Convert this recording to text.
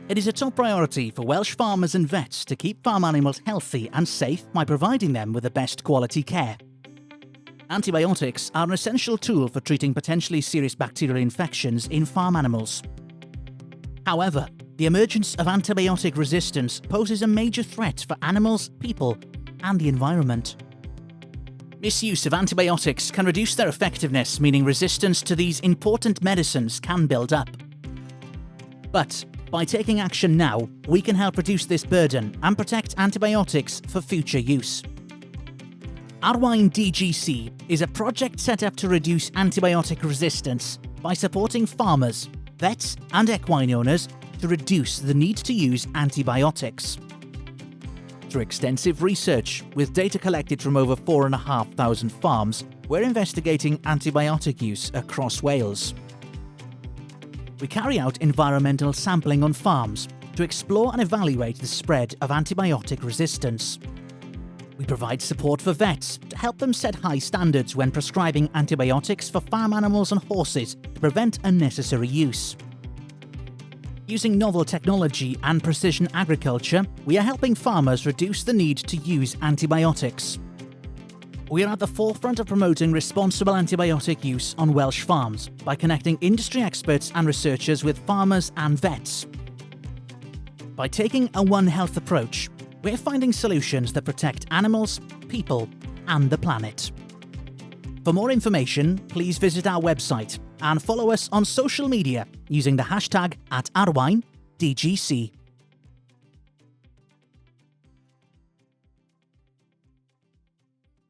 It is a top priority for Welsh farmers and vets to keep farm animals healthy and safe by providing them with the best quality care. Antibiotics are an essential tool for treating potentially serious bacterial infections in farm animals. However, the emergence of antibiotic resistance poses a major threat for animals, people, and the environment. Misuse of antibiotics can reduce their effectiveness, meaning resistance to these important medicines can build up. But by taking action now, we can help reduce this burden and protect antibiotics for future use. Arwain DGC is a project set up to reduce antibiotic resistance by supporting farmers, vets, and equine owners to reduce the need to use antibiotics. Through extensive research, with data collected from over 4,500 farms, we're investigating antibiotic use across Wales. We carry out environmental sampling on farms to explore and evaluate the spread of antibiotic resistance. We provide support for vets to help them set high standards when prescribing antibiotics for farm animals and horses to prevent unnecessary use. Using novel technology and precision agriculture, we are helping farmers reduce the need to use antibiotics. We are at the forefront of promoting responsible antibiotic use on Welsh farms by connecting industry experts and researchers with farmers and vets. By taking a One Health approach, we're finding solutions that protect animals, people, and the planet. For more information, please visit our website and follow us on social media using the hashtag @ArwainDGC.